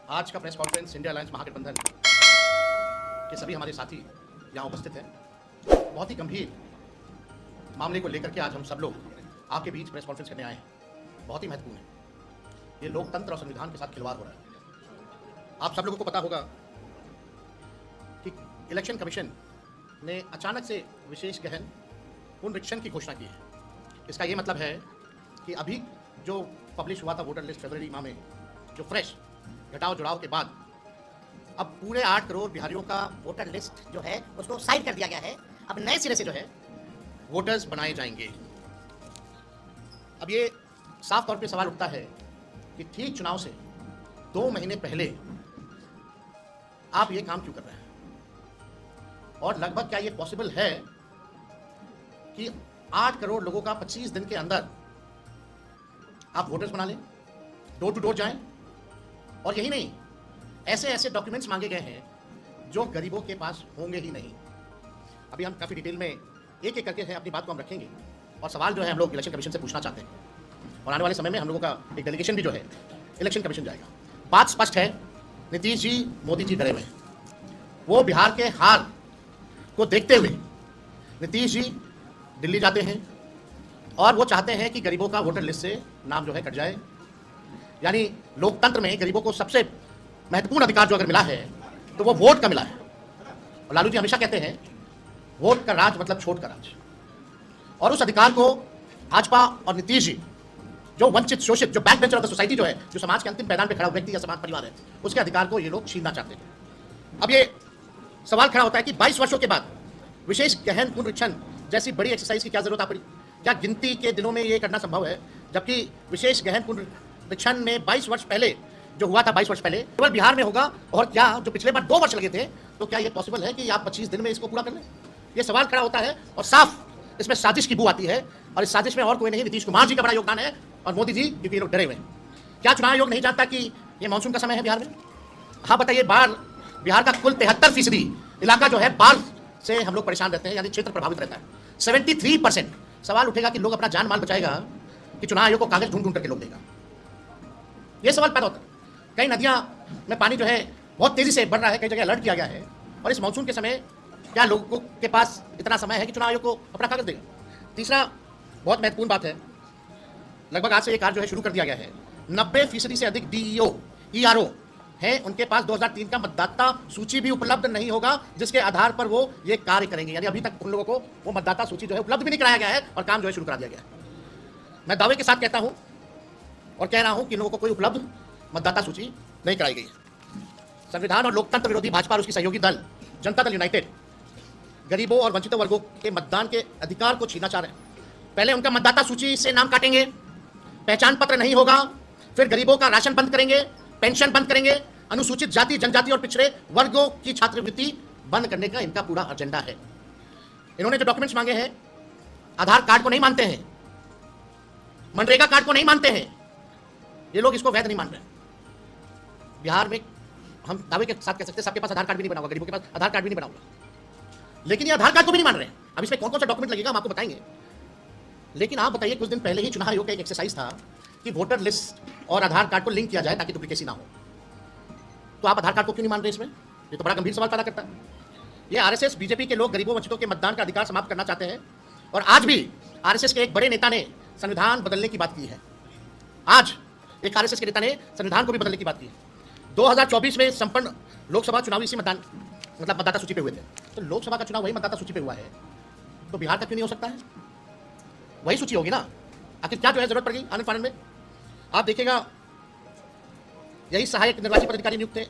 आज का press conference India alliance महागठबंधन के सभी हमारे साथी यहाँ उपस्थित हैं। बहुत ही गंभीर मामले को लेकर के आज हम सब लोग आपके बीच प्रेस कॉन्फ्रेंस करने आए हैं। बहुत ही महत्वपूर्ण है। ये लोकतंत्र और संविधान के साथ खिलवाड़ हो रहा है। आप सब लोगों को पता होगा कि इलेक्शन कमीशन ने अचानक से विशेष गहन पुनरीक्षण की घोषणा की है। इसका ये मतलब है कि अभी जो पब्लिश हुआ था वोटर लिस्ट फरवरी माह में, जो फ्रेश घटाव जुड़ाव के बाद अब पूरे 8 करोड़ बिहारियों का वोटर लिस्ट जो है उसको साइड कर दिया गया है। अब नए सिरे से जो है वोटर्स बनाए जाएंगे। अब ये साफ तौर पे सवाल उठता है कि ठीक चुनाव से 2 महीने पहले आप ये काम क्यों कर रहे हैं, और लगभग क्या ये पॉसिबल है कि 8 करोड़ लोगों का 25 दिन के अंदर आप वोटर्स बना लें, डोर टू डोर जाएं। और यही नहीं, ऐसे ऐसे डॉक्यूमेंट्स मांगे गए हैं जो गरीबों के पास होंगे ही नहीं। अभी हम काफ़ी डिटेल में एक एक करके अपनी बात को हम रखेंगे और सवाल जो है हम लोग इलेक्शन कमीशन से पूछना चाहते हैं। और आने वाले समय में हम लोगों का एक डेलीगेशन भी जो है इलेक्शन कमीशन जाएगा। बात स्पष्ट है, नीतीश जी मोदी जी डरे हुए हैं। वो बिहार के हार को देखते हुए नीतीश जी दिल्ली जाते हैं और वो चाहते हैं कि गरीबों का वोटर लिस्ट से नाम जो है कट जाए। यानी लोकतंत्र में गरीबों को सबसे महत्वपूर्ण अधिकार जो अगर मिला है तो वो वोट का मिला है। और लालू जी हमेशा कहते हैं वोट का राज मतलब छोट का राज। और उस अधिकार को भाजपा और नीतीश जी, जो वंचित शोषित, जो back bencher of the society जो है, जो समाज के अंतिम पैदान पे खड़ा व्यक्ति या समाज परिवार है, उसके अधिकार को ये लोग छीनना चाहते हैं। अब ये सवाल खड़ा होता है कि 22 वर्षों के बाद विशेष गहन पुनरीक्षण जैसी बड़ी एक्सरसाइज की क्या जरूरत आ पड़ी? क्या गिनती के दिनों में ये करना संभव है? जबकि विशेष गहन पुनरीक्षण में 22 वर्ष पहले जो हुआ था, 22 वर्ष पहले केवल बिहार में होगा। और क्या जो पिछले बार 2 वर्ष लगे थे, तो क्या ये पॉसिबल है कि आप 25 दिन में इसको पूरा कर लें? ये सवाल खड़ा होता है और साफ इसमें साजिश की बू आती है। और इस साजिश में और कोई नहीं, नीतीश कुमार जी का बड़ा योगदान है और मोदी जी, क्योंकि ये लोग डरे हुए हैं। क्या चुनाव आयोग नहीं जानता कि ये मानसून का समय है बिहार में? हाँ बताइए, बिहार का कुल 73% इलाका जो है बाढ़ से हम लोग परेशान रहते हैं, यानी क्षेत्र प्रभावित रहता है। 73%। सवाल उठेगा कि लोग अपना जान माल बचाएगा कि चुनाव आयोग को कागज ढूंढ ढूंढ करके लोग देगा? ये सवाल पैदा होता है। कई नदियां में पानी जो है बहुत तेजी से बढ़ रहा है, कई जगह अलर्ट किया गया है। और इस मानसून के समय क्या लोगों के पास इतना समय है कि चुनाव आयोग को अपना कागज देगा? तीसरा बहुत महत्वपूर्ण बात है, लगभग आज से ये कार्य जो है शुरू कर दिया गया है। 90% से अधिक डीईओ ईआरओ हैं, उनके पास 2003 का मतदाता सूची भी उपलब्ध नहीं होगा, जिसके आधार पर वो ये कार्य करेंगे। यानी अभी तक उन लोगों को वो मतदाता सूची जो है उपलब्ध भी नहीं कराया गया है और काम जो है शुरू करा दिया गया है। मैं दावे के साथ कहता हूं और कह रहा हूं कि इन लोगों को कोई उपलब्ध मतदाता सूची नहीं कराई गई है। संविधान और लोकतंत्र विरोधी भाजपा और उसकी सहयोगी दल जनता दल यूनाइटेड गरीबों और वंचित वर्गों के मतदान के अधिकार को छीनना चाह रहे हैं। पहले उनका मतदाता सूची से नाम काटेंगे, पहचान पत्र नहीं होगा, फिर गरीबों का राशन बंद करेंगे, पेंशन बंद करेंगे, अनुसूचित जाति, जनजाति और पिछड़े वर्गों की छात्रवृत्ति बंद करने का इनका पूरा एजेंडा है। इन्होंने जो डॉक्यूमेंट्स मांगे हैं, आधार कार्ड को नहीं मानते हैं, मनरेगा कार्ड को नहीं मानते हैं, ये लोग इसको वैध नहीं मान रहे। बिहार में हम दावे के साथ कह सकते हैं सबके पास आधार कार्ड भी नहीं बना हुआ, गरीबों के पास आधार कार्ड भी नहीं बना हुआ, लेकिन ये आधार कार्ड को भी नहीं मान रहे हैं। अब इसमें कौन कौन सा डॉक्यूमेंट लगेगा हम आपको बताएंगे। लेकिन आप बताइए, कुछ दिन पहले ही चुनाव आयोग का एक एक्सरसाइज था कि वोटर लिस्ट और आधार कार्ड को लिंक किया जाए ताकि डुप्लीकेसी ना हो। तो आप आधार कार्ड को क्यों नहीं मान रहे? इसमें ये तो बड़ा गंभीर सवाल पैदा करता है। ये आरएसएस बीजेपी के लोग गरीबों वंचितों के मतदान का अधिकार समाप्त करना चाहते हैं। और आज भी आरएसएस के एक बड़े नेता ने संविधान बदलने की बात की है। आज एक आरएसएस के नेता ने संविधान को भी बदलने की बात की है। 2024 में संपन्न लोकसभा चुनाव इसी मतदाता सूची पे हुए थे। तो लोकसभा का चुनाव वही मतदाता सूची पे हुआ है, तो बिहार का क्यों नहीं हो सकता है? वही सूची होगी ना। आखिर क्या जो है जरूरत पड़ेगी आनंद फानंद में? आप देखिएगा, यही सहायक निर्वाची पदाधिकारी नियुक्त थे,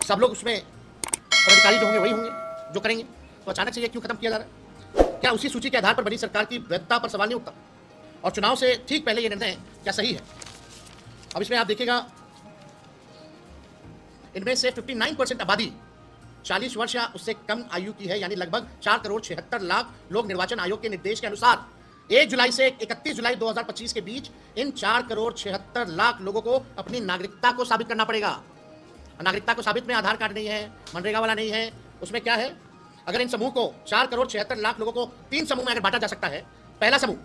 सब लोग उसमें पदाधिकारी जो होंगे वही होंगे जो करेंगे। तो अचानक से ये क्यों खत्म किया जा रहा है? क्या उसी सूची के आधार पर बनी सरकार की वैधता पर सवाल नहीं उठता? और चुनाव से ठीक पहले ये निर्णय क्या सही है? अब इसमें आप देखिएगा, इनमें से 59% आबादी 40 वर्ष या उससे कम आयु की है। यानी लगभग 4 करोड़ 76 लाख लोग निर्वाचन आयोग के निर्देश के अनुसार 1 जुलाई से 31 जुलाई 2025 के बीच इन 4 करोड़ 76 लाख लोगों को अपनी नागरिकता को साबित करना पड़ेगा। नागरिकता को साबित में आधार कार्ड नहीं है, मनरेगा वाला नहीं है। उसमें क्या है, अगर इन समूह को 4 करोड़ 76 लाख लोगों को 3 समूह में अगर बांटा जा सकता है। पहला समूह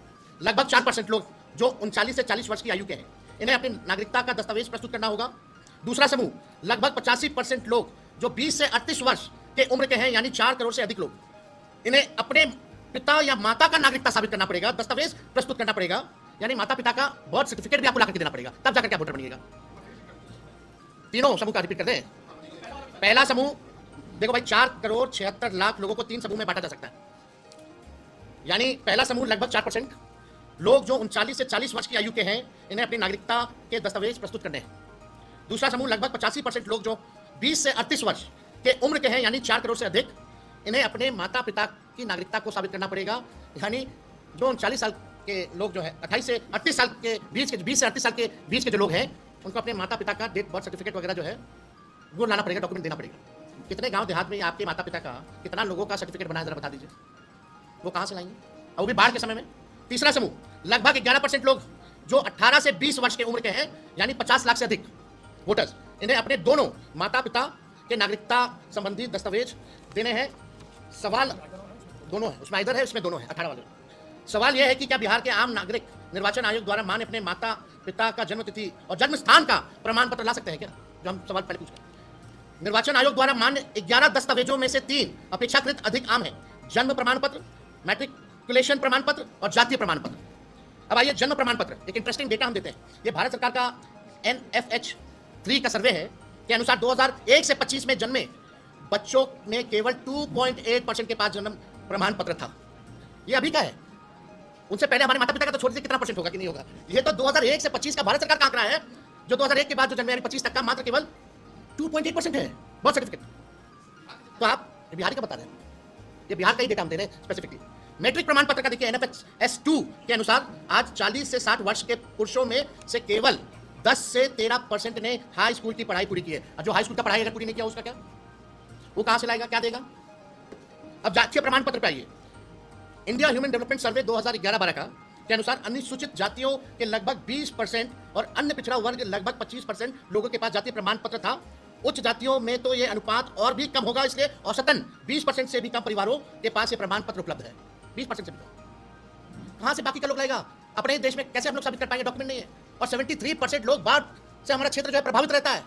लगभग 4% लोग जो 39 से 40 वर्ष की आयु के हैं, इन्हें अपनी नागरिकता का दस्तावेज प्रस्तुत करना होगा। दूसरा समूह लगभग 85% लोग जो 20 से 38 वर्ष के उम्र के हैं, यानी 4 करोड़ से अधिक लोग, इन्हें अपने पिता या माता का नागरिकता साबित करना पड़ेगा, दस्तावेज प्रस्तुत करना पड़ेगा, यानी माता पिता का बर्थ सर्टिफिकेट भी आपको ला करके देना पड़ेगा, तब जाकर क्या वोटर बनिएगा। तीनों समूह का रिपीट कर दें। पहला समूह देखो भाई, 4 करोड़ 76 लाख लोगों को 3 समूह में बांटा जा सकता है, यानी पहला समूह लगभग 4% लोग जो 39 से 40 वर्ष की आयु के हैं, इन्हें अपनी नागरिकता के दस्तावेज प्रस्तुत करने हैं। दूसरा समूह लगभग 85% लोग जो 20 से 38 वर्ष के उम्र के हैं, यानी 4 करोड़ से अधिक, इन्हें अपने माता पिता की नागरिकता को साबित करना पड़ेगा, यानी जो 39 साल के लोग जो है 28 से 38 साल के बीच के 20 से 38 साल के बीच के जो लोग हैं, उनको अपने माता पिता का डेट बर्थ सर्टिफिकेट वगैरह जो है वो लाना पड़ेगा, डॉक्यूमेंट देना पड़ेगा। कितने गांव देहात में आपके माता पिता का कितना लोगों का सर्टिफिकेट बनाया, जरा बता दीजिए, वो कहाँ से लाएंगे, और वो भी बाढ़ के समय में। तीसरा समूह लगभग 11% लोग जो 18 से 20 वर्ष के उम्र के हैं, यानी 50 लाख से अधिक वोटर्स, इन्हें अपने दोनों माता पिता के नागरिकता संबंधी दस्तावेज देने हैं। सवाल दोनों है, उसमें इधर है, उसमें दोनों है, 18 वाले। सवाल यह है कि क्या बिहार के आम नागरिक निर्वाचन आयोग द्वारा मान्य अपने माता पिता का जन्म तिथि और जन्म स्थान का प्रमाण पत्र ला सकते हैं क्या, जो हम सवाल पहले पूछ रहे हैं। निर्वाचन आयोग द्वारा मान्य 11 दस्तावेजों में से 3 अपेक्षाकृत अधिक आम है, जन्म प्रमाण पत्र, मैट्रिकुलेशन प्रमाण पत्र और जातीय प्रमाण पत्र। अब आइए जन्म प्रमाण पत्र, एक इंटरेस्टिंग डेटा हम देते हैं। ये भारत सरकार का NFH3 का सर्वे है के अनुसार 2001 से 25 में जन्मे बच्चों में केवल 2.8% के पास जन्म प्रमाण पत्र था। ये अभी का है, उनसे पहले हमारे माता पिता का तो छोड़ दीजिए कितना परसेंट होगा कि नहीं होगा। ये तो 2001 से 25 का भारत सरकार का आंकड़ा है, जो 2001 के बाद जो जन्मे 25 तक का मात्र केवल 2.8% है बर्थ सर्टिफिकेट। तो आप बिहारी का बता रहे हैं, ये बिहार का ही डेटा हम दे रहे हैं स्पेसिफिकली। मैट्रिक प्रमाण पत्र का देखिए NFHS2 के अनुसार आज 40 से 60 वर्ष के पुरुषों में से केवल 10 से 13% ने हाई स्कूल की पढ़ाई पूरी की है। और जो हाई स्कूल का पढ़ाई अगर पूरी नहीं किया उसका क्या, वो कहां से लाएगा, क्या देगा। अब जातीय प्रमाण पत्र पे आइए। इंडिया ह्यूमन डेवलपमेंट सर्वे 2011-12 का के अनुसार अनुसूचित जातियों के लगभग 20% और अन्य पिछड़ा वर्ग लगभग 25% लोगों के पास जातीय प्रमाण पत्र था। उच्च जातियों में तो ये अनुपात और भी कम होगा, इसलिए औसतन 20% से भी कम परिवारों के पास ये प्रमाण पत्र उपलब्ध है। 20% से भी कम कहां से बाकी का लोग लाएगा। अपने देश में कैसे हम लोग साबित कर पाएंगे, डॉक्यूमेंट नहीं है। और 73% लोग बाढ़ से हमारा क्षेत्र जो है प्रभावित रहता है।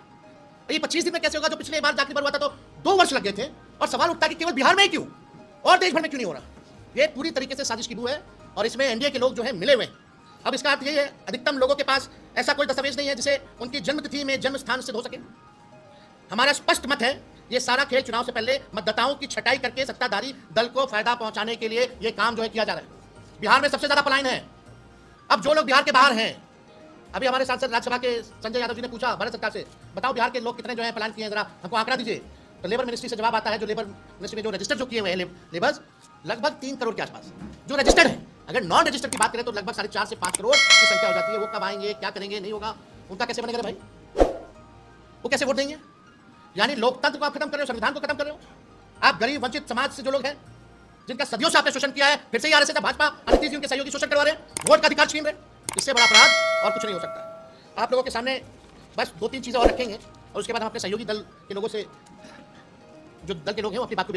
ये 25 दिन में कैसे होगा, जो पिछले बार जाके हुआ था तो 2 वर्ष लग गए थे। और सवाल उठता है कि केवल बिहार में ही क्यों और देश भर में क्यों नहीं हो रहा। ये पूरी तरीके से साजिश की बू है और इसमें एनडीए के लोग जो है मिले हुए हैं। अब इसका अर्थ ये है, अधिकतम लोगों के पास ऐसा कोई दस्तावेज नहीं है जिसे उनकी जन्म तिथि में जन्म स्थान सिद्ध हो सके। हमारा स्पष्ट मत है, ये सारा खेल चुनाव से पहले मतदाताओं की छटाई करके सत्ताधारी दल को फायदा पहुंचाने के लिए ये काम जो है किया जा रहा है। बिहार में सबसे ज्यादा पलायन है। अब जो लोग बिहार के बाहर हैं, अभी हमारे सांसद राज्यसभा के संजय यादव जी ने पूछा भारत सरकार से, बताओ बिहार के लोग कितने जो है पलायन किए हैं, जरा हमको आंकड़ा दीजिए। तो लेबर मिनिस्ट्री से जवाब आता है, जो लेबर मिनिस्ट्री में जो रजिस्टर जो किए हुए हैं लेबर्स, लगभग 3 करोड़ के आसपास जो रजिस्टर्ड है। अगर नॉन रजिस्टर्ड की बात करें तो लगभग 4.5 से 5 करोड़ की संख्या हो जाती है। वो कब आएंगे, क्या करेंगे, नहीं होगा, उनका कैसे बनेगा भाई, वो कैसे वोट देंगे। यानी लोकतंत्र को आप खत्म कर रहे हो, संविधान को खत्म कर रहे हो। आप गरीब वंचित समाज से जो लोग हैं, जिनका सदियों से आपने शोषण किया है, फिर से आरएसएस भाजपा नीतीश जी उनके सहयोगी शोषण करवा रहे हैं, वोट का अधिकार छीन रहे। इससे बड़ा अपराध और कुछ नहीं हो सकता। आप लोगों के सामने बस 2-3 चीजें और रखेंगे और उसके बाद हम अपने सहयोगी दल के लोगों से, जो दल के लोग हैं, वो अपनी बात को